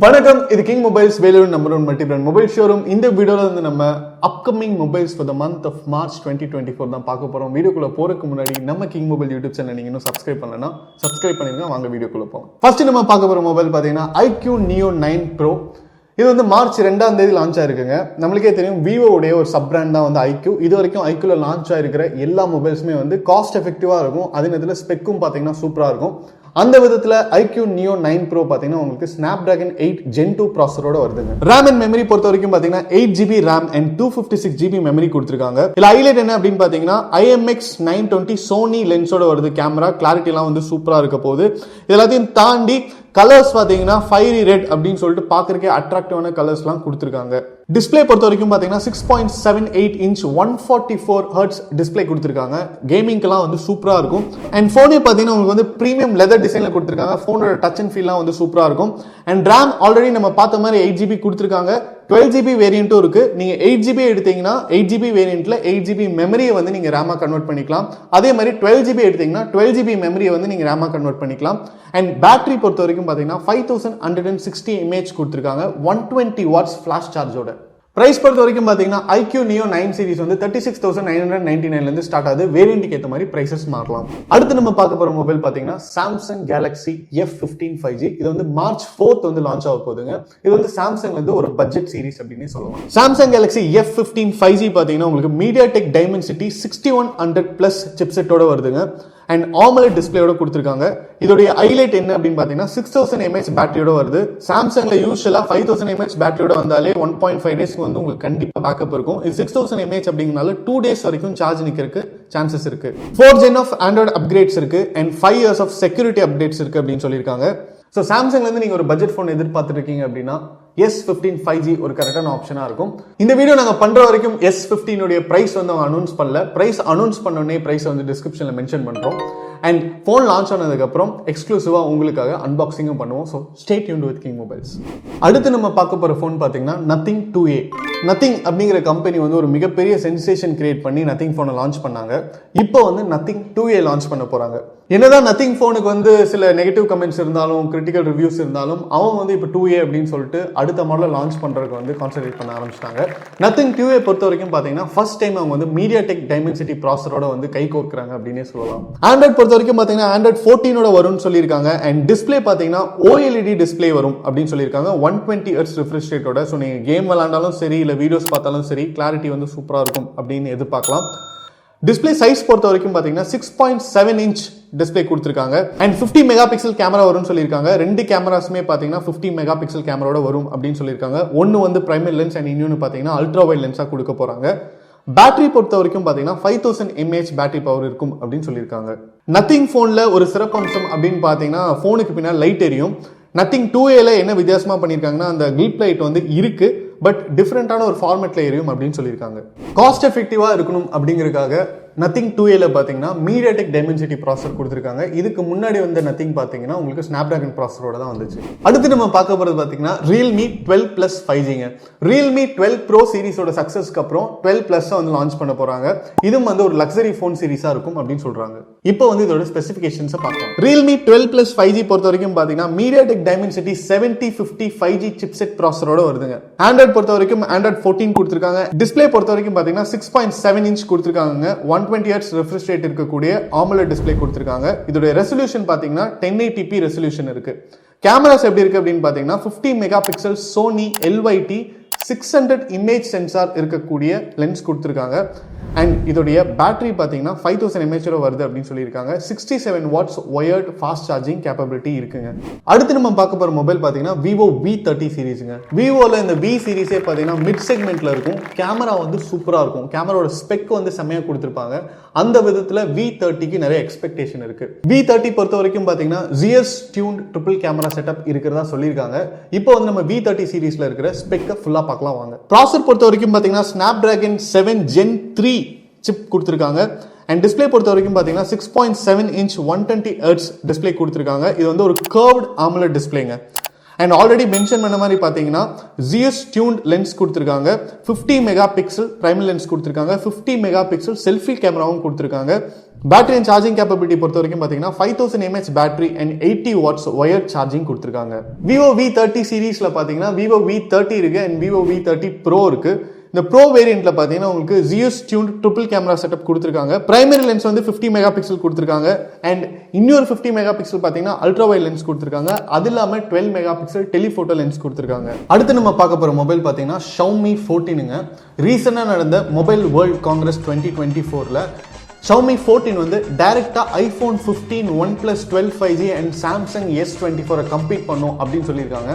வணக்கம், இது King Mobiles Vellore number 1 multi brand mobile showroom. இந்த வீடியோல வந்து நம்ம upcoming mobiles for the month of March 2024 தான் பார்க்க போறோம். வீடியோக்குள்ள போறதுக்கு முன்னாடி நம்ம கிங் மொபைல் யூடியூப் சேனல் நீங்க இன்னும் சப்ஸ்கிரைப் பண்ணலனா சப்ஸ்கிரைப் பண்ணிருங்க. வாங்க வீடியோக்குள்ள போவோம். ஃபர்ஸ்ட் நம்ம பார்க்க போற மொபைல் பாத்தீங்கன்னா iQOO Neo 9 Pro. இது வந்து மார்ச் 2ஆம் தேதி லான்ச் ஆயிருக்குங்க. நம்மளுக்கே தெரியும் விவோவுடைய ஒரு சப் பிராண்ட் தான் வந்து iQOO. இது வரைக்கும் iQOOல லான்ச் ஆயிருக்கிற எல்லா மொபைல்ஸுமே வந்து காஸ்ட் எஃபெக்டிவா இருக்கும். அதே நேரத்தில் ஸ்பெக்கும் பாத்தீங்கன்னா சூப்பரா இருக்கும். அந்த விதத்துல iQOO Neo 9 Pro பாத்தீங்கன்னா உங்களுக்கு Snapdragon 8 Gen 2 ப்ராசஸரோட வருதுங்க. RAM and memory பொறுத்த வரைக்கும் பாத்தீங்கன்னா 8GB RAM and 256GB memory கொடுத்திருக்காங்க. இதுல ஹைலைட் என்ன அப்படின்னு பாத்தீங்கன்னா IMX 920 Sony லென்ஸோட வருது. கேமரா கிளாரிட்டி எல்லாம் வந்து சூப்பரா இருக்க போகுது. இதெல்லாத்தையும் தாண்டி கலர்ஸ் பாத்தீங்கன்னா ஃபயரி ரெட் அப்படின்னு சொல்லிட்டு பாக்குறதுக்கே அட்ராக்டிவான கலர்ஸ்லாம் கொடுத்திருக்காங்க. டிஸ்பிளே பொறுத்த வரைக்கும் பாத்தீங்கன்னா 6.78 இன்ச் 144 ஹெர்ட்ஸ் டிஸ்பிளே கொடுத்திருக்காங்க. கேமிங்க்கெல்லாம் வந்து சூப்பரா இருக்கும். அண்ட் போனே பாத்தீங்கன்னா உங்களுக்கு வந்து பிரீமியம் லெதர் டிசைன்ல கொடுத்திருக்காங்க. போனோட டச் அண்ட் ஃபீல்லாம் வந்து சூப்பரா இருக்கும். அண்ட் RAM ஆல்ரெடி நம்ம பார்த்த மாதிரி 8GB கொடுத்திருக்காங்க. 12GB வேரியண்ட்டும் இருக்கு. நீங்க 8GB எடுத்தீங்கன்னா 8GB வேரியண்ட்ல 8GB மெமரியை வந்து நீங்க ரேமா கன்வெர்ட் பண்ணிக்கலாம். அதே மாதிரி 12GB எடுத்தீங்கன்னா 12GB மெமரியை வந்து நீங்க ரேமா கன்வெர்ட் பண்ணிக்கலாம். அண்ட் பேட்டரி பொறுத்த வரைக்கும் பாத்தீங்கன்னா 5160 mAh கொடுத்திருக்காங்க. 120 வாட்ஸ் ஃபிளாஷ் சார்ஜோட. பிரைஸ் பொறுத்த வரைக்கும் பாத்தீங்கன்னா iQOO Neo 9 சீரிஸ் வந்து 36,999 ல இருந்து ஸ்டார்ட் ஆகுது. வேரியண்ட்க்கு ஏத்த மாதிரி பிரைசஸ் மாறலாம். அடுத்து நம்ம பார்க்க போற மொபைல் பாத்தீங்கன்னா Samsung Galaxy F15 5G. இது வந்து மார்ச் 4th வந்து லான்ச் ஆக போகுதுங்க. இது வந்து சாம்சங்ல இருந்து ஒரு பட்ஜெட் சீரிஸ் அப்படின்னு சொல்லலாம். Samsung Galaxy F15 5G பாத்தீங்கன்னா உங்களுக்கு MediaTek Dimensity 6100 Plus சிப்செட்டோட வருதுங்க. அண்ட் AMOLED டிஸ்பிளேயோட கொடுத்திருக்காங்க. இதோட ஹைலைட் என்ன அப்படின்னு பாத்தீங்கன்னா 6000 mAh பேட்டரியோட வருது. சாம்சங்ல யூசுவலா 5000 mAh பேட்டரியோட வந்தாலே 1.5 டேஸ்க்கு வந்து உங்களுக்கு கண்டிப்பா பேக்கப் இருக்கும். இது 6000 mAh அப்படிங்கறனால 2 டேஸ் வரைக்கும் சார்ஜ் நிக்கிறதுக்கு சான்சஸ் இருக்கு. 4 ஜென் ஆஃப் ஆண்ட்ராய்டு அப்கிரேட்ஸ் இருக்கு and 5 years of security updates இருக்கு அப்படின்னு சொல்லியிருக்காங்க. ஸோ சாம்சங்ல இருந்து நீங்க ஒரு பட்ஜெட் போன் எதிர்பார்த்துட்டு இருக்கீங்க அப்படின்னா S15 5G ஒரு கரெக்டான ஆப்ஷனா இருக்கும். இந்த வீடியோ நாங்க பண்ற வரைக்கும் S15 உடைய பிரைஸ் வந்து அவங்க அனௌன்ஸ் பண்ணல. பிரைஸ் அனௌன்ஸ் பண்ண உடனே பிரைஸ் வந்து டிஸ்கிரிப்ஷன்ல மென்ஷன் பண்றோம். அண்ட் போன் லான்ச் ஆனதுக்கு அப்புறம் எக்ஸ்க்ளூசிவா உங்களுக்காக அன்பாக்சிங்கும் பண்ணுவோம். So stay tuned with king mobiles. அடுத்து நம்ம பார்க்க போற போன் பாத்தீங்கன்னா Nothing 2A. Nothing அப்படிங்கிற கம்பெனி வந்து ஒரு மிகப்பெரிய சென்சேஷன் கிரியேட் பண்ணி Nothing போனை லான்ச் பண்ணாங்க. இப்போ வந்து Nothing 2A லான்ச் பண்ண போறாங்க. என்னதான் Nothing போனுக்கு வந்து சில நெகட்டிவ் கமெண்ட்ஸ் இருந்தாலும் கிரிட்டிக்கல் ரிவ்யூஸ் இருந்தாலும் அவங்க வந்து இப்போ 2A அப்படின்னு சொல்லிட்டு அடுத்த மாடல லான்ச் பண்றதுக்கு வந்து கான்சென்ட்ரேட் பண்ண ஆரம்பிச்சிட்டாங்க. Nothing 2A பொறுத்த வரைக்கும் பாத்தீங்கன்னா ஃபர்ஸ்ட் டைம் அவங்க வந்து MediaTek Dimensity ப்ராசஸரோட வந்து கை கோர்க்குறாங்க அப்படின்னே சொல்லலாம். ஆண்ட்ராய்ட் பொறுத்த வரைக்கும் பாத்தீங்கன்னா ஆண்ட்ராய்ட் 14 வரும்னு சொல்லியிருக்காங்க. அண்ட் டிஸ்பிளே பாத்தீங்கன்னா OLED டிஸ்பிளே வரும் அப்படின்னு சொல்லியிருக்காங்க. 120 Hz ரிஃப்ரெஷ் ரேட்டோட. ஸோ நீங்க கேம் விளையாண்டாலும் சரி இல்ல வீடியோஸ் பார்த்தாலும் சரி கிளாரிட்டி வந்து சூப்பரா இருக்கும் அப்படின்னு எதிர்பார்க்கலாம். டிஸ்பிளே சைஸ் பொறுத்த வரைக்கும் பாத்தீங்கன்னா 6.7 இன்ச் டிஸ்பிளே கொடுத்திருக்காங்க. அண்ட் 50 மெகா பிக்சல் கேமரா வரும்னு சொல்லியிருக்காங்க. ரெண்டு கேமராஸுமே பாத்தீங்கன்னா 50 மெகா பிக்சல் கேமராவோட வரும் அப்படின்னு சொல்லியிருக்காங்க. ஒன்னு வந்து பிரைமரி லென்ஸ் அண்ட் இன்னொன்னு பாத்தீங்கன்னா அல்ட்ரா வைட் லென்ஸா கொடுக்க போறாங்க. பேட்டரி பொறுத்த வரைக்கும் பாத்தீங்கன்னா 5000 mAh பேட்டரி பவர் இருக்கும் அப்படின்னு சொல்லியிருக்காங்க. Nothing போன்ல ஒரு சிறப்பம்சம் அப்படின்னு பாத்தீங்கன்னா போனுக்கு பின்னாடி லைட் எரியும். Nothing 2Aல என்ன வித்தியாசமா பண்ணிருக்காங்கன்னா அந்த கிளிப் லைட் வந்து இருக்கு, பட் டிஃபரெண்டான ஒரு ஃபார்மேட்ல எரியும் அப்படின்னு சொல்லியிருக்காங்க. காஸ்ட் எஃபெக்டிவா இருக்கணும் அப்படிங்கறதுக்காக Nothing 2Aல பாத்தீங்கன்னா MediaTek Dimensity ப்ராசஸர் கொடுத்திருக்காங்க. இதுக்கு முன்னாடி வந்த Nothing பாத்தீங்கன்னா உங்களுக்கு Snapdragon ப்ராசஸரோட தான் வந்துச்சு. அடுத்து நம்ம பார்க்க போறது பாத்தீங்கன்னா Realme 12 Plus 5Gங்க. Realme 12 Pro சீரிஸோட சக்சஸ்க்கு அப்புறம் 12 Plus வந்து லான்ச் பண்ண போறாங்க. இதுவும் வந்து ஒரு லக்ஸரி போன் சீரிஸா இருக்கும் அப்படின்னு சொல்றாங்க. இப்போ வந்து இதோட ஸ்பெசிஃபிகேஷன்ஸ் பார்க்கலாம். Realme 12 Plus 5G பொறுத்த வரைக்கும் பாத்தீங்கன்னா MediaTek Dimensity 7050 5G சிப்செட் ப்ராசஸரோட வருதுங்க. ஆண்ட்ராய்ட் பொறுத்த வரைக்கும் ஆண்ட்ராய்ட் 14 கொடுத்திருக்காங்க. டிஸ்பிளே பொறுத்த வரைக்கும் பாத்தீங்கன்னா 6.7 இன்ச் கொடுத்திருக்காங்க. 120 Hz refresh rate இருக்கக்கூடிய AMOLED டிஸ்பிளே கொடுத்திருக்காங்க. இதோட ரெசல்யூஷன் பாத்தீங்கன்னா 1080p ரெசல்யூஷன் இருக்கு. கேமராஸ் எப்படி இருக்கு அப்படின்னு பாத்தீங்கன்னா 50 mega pixel Sony LYT 600 image sensor இருக்கக்கூடிய லென்ஸ் கொடுத்திருக்காங்க. அண்ட் இதோடைய பேட்டரி பாத்தீங்கன்னா 5000 mAh வருது அப்படின்னு சொல்லியிருக்காங்க. 67 watts wired fast charging capability இருக்குங்க. அடுத்து நம்ம பார்க்க போற மொபைல் பாத்தீங்கன்னா Vivo V30 சீரிஸ்ங்க. விவோல இந்த V சீரிஸே பாத்தீங்கன்னா மிட் செக்மெண்ட்ல இருக்கும். கேமரா வந்து சூப்பரா இருக்கும். கேமராவோட ஸ்பெக் வந்து செம்மையா கொடுத்திருப்பாங்க. அந்த விதத்துல V30க்கு நிறைய எக்ஸ்பெக்டேஷன் இருக்கு. V30 பொறுத்த வரைக்கும் பாத்தீங்கன்னா ZS tuned triple camera setup இருக்கிறதா சொல்லியிருக்காங்க. இப்போ வந்து நம்ம V30 சீரிஸ்ல இருக்கிற ஸ்பெக்கை ஃபுல்லா பார்க்கலாம் வாங்க. ப்ராசஸர் பொறுத்த வரைக்கும் பாத்தீங்கன்னா Snapdragon 7 Gen 3 சிப் கொடுத்திருக்காங்க. அண்ட் டிஸ்பிளே பொறுத்த வரைக்கும் பாத்தீங்கன்னா 6.7 இன்ச் 120 Hz டிஸ்பிளே கொடுத்திருக்காங்க. இது வந்து ஒரு கர்வ்ட் AMOLED டிஸ்பிளேங்க. அண்ட் ஆல்ரெடி மென்ஷன் பண்ண மாதிரி பார்த்தீங்கன்னா ஜிஎஸ் டியூன்ட் லென்ஸ் கொடுத்துருக்காங்க, 50 மெகா பிக்சல் பிரைமரி லென்ஸ் கொடுத்துருக்காங்க, 50 மெகா பிக்சல் செல்ஃபி கேமராவும் கொடுத்துருக்காங்க. பேட்டரி அண்ட் சார்ஜிங் கேப்பபிலிட்டி பொறுத்த வரைக்கும் பார்த்தீங்கன்னா 5000 mAh battery and 80 watts wire charging கொடுத்துருக்காங்க. விவோ V30 சீரீஸ்ல பார்த்தீங்கன்னா விவோ V30 இருக்கு அண்ட் விவோ V30 ப்ரோ இருக்கு. இந்த ப்ரோ வேரியன்ட்ல பார்த்தீங்கன்னா உங்களுக்கு GS tune triple camera setup கொடுத்துருக்காங்க. பிரைமரி லென்ஸ் வந்து 50 மெகா பிக்சல் கொடுத்துருக்காங்க அண்ட் இன்னொரு 50 மெகா பிக்சல் பார்த்தீங்கன்னா அல்ட்ரா வைட் லென்ஸ் கொடுத்துருக்காங்க. அது இல்லாமல் 12 மெகா பிக்சல் டெலிஃபோட்டோ லென்ஸ் கொடுத்துருக்காங்க. அடுத்து நம்ம பார்க்க போகிற மொபைல் பார்த்தீங்கன்னா Xiaomi 14ங்க. ரீசெண்டாக நடந்த மொபைல் வேர்ல்ட் காங்கிரஸ் 2024ல Xiaomi 14 வந்து டைரக்டா iPhone 15, OnePlus 12 5G and Samsung S24 compete பண்ணும் அப்படின்னு சொல்லியிருக்காங்க.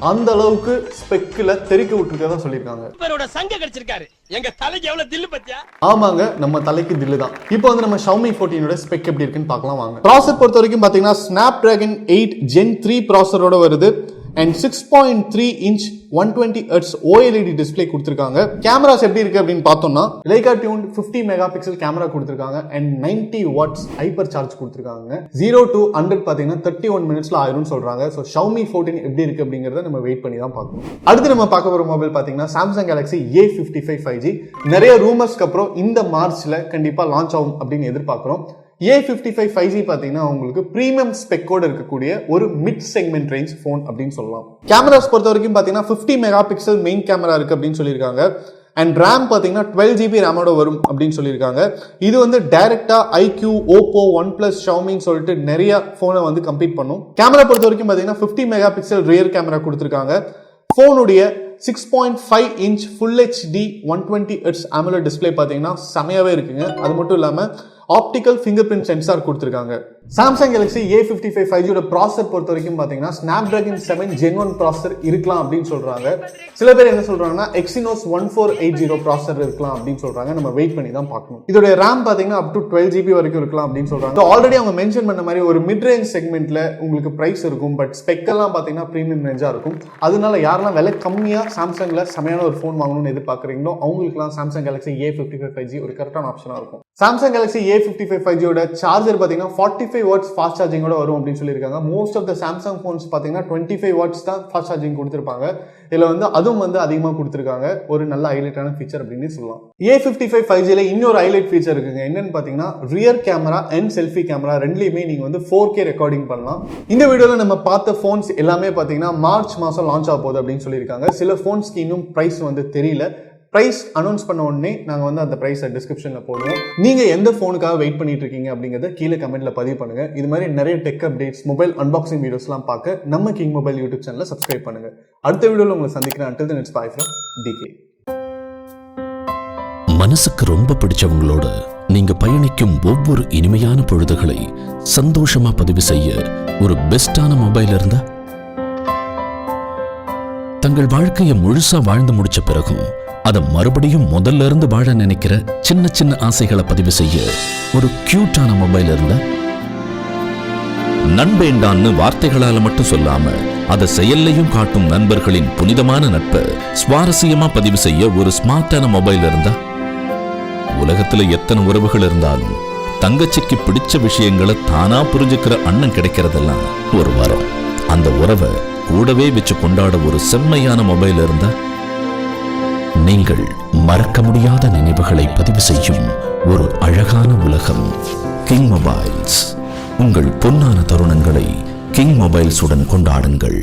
அந்த அளவுக்கு ஸ்பெக்ல தெறிக்க விட்டுருக்கதா சொல்லியிருக்காங்க. இவரோட சங்க கிடைச்சிருக்காரு. எங்க தலைக்கு எவ்வளவு தில்லு பத்தியா? ஆமாங்க, நம்ம தலைக்கு தில்லு தான். இப்போ வந்து நம்ம Xiaomi 14 ஸ்பெக் எப்படி இருக்குன்னு பார்க்கலாம் வாங்க. ப்ராசஸர் பொறுத்த வரைக்கும் பார்த்தீங்கன்னா Snapdragon 8 Gen 3 ப்ராசஸரோட வருது and 6.3 inch 120 Hz OLED display கொடுத்துருக்காங்க. கேமராஸ் எப்படி இருக்கு அப்படின்னு பார்த்தோம்னா Lyca tune 50 mega pixel camera கொடுத்துருக்காங்க அண்ட் 90 வாட்ஸ் ஹைப்பர் சார்ஜ் கொடுத்துருக்காங்க. 0 to 100 பார்த்தீங்கன்னா 31 மினிட்ஸ்ல ஆயிரும்னு சொல்றாங்க. ஸோ Xiaomi 14 எப்படி இருக்கு அப்படிங்கறத நம்ம வெயிட் பண்ணி தான் பார்க்கணும். அடுத்து நம்ம பார்க்க போற மொபைல் பார்த்தீங்கன்னா Samsung Galaxy A55 5G. நிறைய ரூமர்ஸ்க்கு அப்புறம் இந்த மார்ச்ல கண்டிப்பா லான்ச் ஆகும் அப்படின்னு எதிர்பார்க்கிறோம். A55 5G பார்த்தீங்கன்னா உங்களுக்கு பிரீமியம் ஸ்பெக்கோட இருக்கக்கூடிய ஒரு மிட் செக்மெண்ட் ரேஞ்ச் ஃபோன் அப்படின்னு சொல்லலாம். கேமராஸ் பொறுத்த வரைக்கும் பார்த்தீங்கன்னா 50 மெகா பிக்சல் மெயின் கேமரா இருக்கு அப்படின்னு சொல்லியிருக்காங்க அண்ட் ரேம் பார்த்தீங்கன்னா 12 GB ரேமோட வரும் அப்படின்னு சொல்லியிருக்காங்க. இது வந்து டைரக்டா IQ, Oppo, OnePlus, Xiaomi சொல்லிட்டு நிறைய போனை வந்து கம்பீட் பண்ணும். கேமரா பொறுத்த வரைக்கும் பார்த்தீங்கன்னா 50 மெகா பிக்சல் ரியர் கேமரா கொடுத்துருக்காங்க. போனுடைய 6.5 inch full HD 120 Hz AMOLED display பார்த்தீங்கன்னா செமையாவே இருக்குங்க. அது மட்டும் இல்லாமல் ஆப்டிக்கல் ஃபிங்கர் பிரிண்ட் சென்சார் கொடுத்துருக்காங்க. Samsung Galaxy A55 5G processor பொறுத்த வரைக்கும் பார்த்தீங்கன்னா Snapdragon 7 Gen 1 ப்ராசஸர் இருக்கலாம் அப்படின்னு சொல்றாங்க. சில பேர் என்ன சொல்றாங்கன்னா Exynos 1480 ப்ராசஸர் இருக்கலாம் அப்படின்னு சொல்றாங்க. நம்ம வெயிட் பண்ணி தான் பார்க்கணும். இதோட RAM பார்த்தீங்கன்னா up to 12 GB வரைக்கும் இருக்கலாம் அப்படின்னு சொல்றாங்க. ஆல்ரெடி அவங்க மென்ஷன் பண்ண மாதிரி ஒரு மிட் ரேஞ்ச் செக்மெண்ட்ல உங்களுக்கு பிரைஸ் இருக்கும், பட் ஸ்பெக் எல்லாம் பார்த்தீங்கன்னா பிரீமியம் ரேஞ்சா இருக்கும். அதனால யாரெல்லாம் விலை கம்மியா சாம்சங்ல செமையான ஒரு ஃபோன் வாங்கணும்னு எதிர்பார்க்குறீங்களோ அவங்களுக்குலாம் Samsung Galaxy A55 5G ஒரு கரெக்டான ஆப்ஷனா இருக்கும். Samsung Galaxy A55 5G charger பார்த்தீங்கன்னா 45 வாட்ஸ் ஃபாஸ்ட் சார்ஜிங்கோட வரும் அப்படின்னு சொல்லியிருக்காங்க. Most of the Samsung phones பார்த்தீங்கன்னா 25 வாட்ஸ் தான் ஃபாஸ்ட் சார்ஜிங் கொடுத்துருப்பாங்க. இதில் வந்து அதுவும் வந்து அதிகமாக கொடுத்துருக்காங்க. ஒரு நல்ல ஹைலைட்டான ஃபீச்சர் அப்படின்னு சொல்லலாம். A55 5Gல இன்னொரு ஹைலைட் ஃபீச்சர் இருக்குங்க. என்னன்னு பார்த்தீங்கன்னா rear camera and selfie camera ரெண்டுலையுமே நீங்கள் வந்து 4K ரெக்கார்டிங் பண்ணலாம். இந்த வீடியோவில் நம்ம பார்த்த ஃபோன்ஸ் எல்லாமே பார்த்தீங்கன்னா மார்ச் மாதம் லான்ச் ஆக போகுது அப்படின்னு சொல்லியிருக்காங்க. சில ஃபோன்ஸ்க்கு இன்னும் ப்ரைஸ் வந்து தெரியல. பிரைஸ் அனௌன்ஸ் பண்ண உடனே நாங்கள் வந்து அந்த ப்ரைஸை டிஸ்கிரிப்ஷனில் போடுவோம். நீங்கள் எந்த ஃபோனுக்காக வெயிட் பண்ணிட்டு இருக்கீங்க அப்படிங்கிறத கீழே கமெண்ட்ல பதிவு பண்ணுங்க. இது மாதிரி நிறைய டெக் அப்டேட்ஸ், மொபைல் அன்பாக்சிங் வீடியோஸ்லாம் பார்க்க நம்ம கிங் மொபைல் யூடியூப் சேனலை சப்ஸ்கிரைப் பண்ணுங்க. அடுத்த வீடியோவில் உங்களை சந்திக்கிறேன். until then it's bye from DK. மனசுக்கு ரொம்ப பிடிச்சவங்களோட நீங்க பயணிக்கும் ஒவ்வொரு இனிமையான பொழுதுகளை சந்தோஷமா பதிவு செய்ய ஒரு பெஸ்டான மொபைல் இருந்தா, தங்கள் வாழ்க்கையை முழுசா வாழ்ந்து முடிச்ச பிறகும் அதை மறுபடியும் முதல்ல இருந்து வாழ நினைக்கிற சின்ன சின்ன ஆசைகளை பதிவு செய்ய ஒரு கியூட்டான மொபைல் இருந்தா, நண்பேண்டான்னு வார்த்தைகளால மட்டும் சொல்லாம அதை செயல்லையும் காட்டும் நண்பர்களின் புனிதமான நட்பை சுவாரஸ்யமா பதிவு செய்ய ஒரு ஸ்மார்ட்டான மொபைல் இருந்தா, உலகத்துல எத்தனை உறவுகள் இருந்தாலும் தங்கச்சிக்கு பிடிச்ச விஷயங்களை தானா புரிஞ்சுக்கிற அண்ணன் கிடைக்கிறதெல்லாம் ஒரு வரம். அந்த உறவை கூடவே வச்சு கொண்டாட ஒரு செம்மையான மொபைல் இருந்தா, நீங்கள் மறக்க முடியாத நினைவுகளை பதிவு செய்யும் ஒரு அழகான உலகம் கிங் மொபைல்ஸ். உங்கள் பொன்னான தருணங்களை கிங் மொபைல்ஸுடன் கொண்டாடுங்கள்.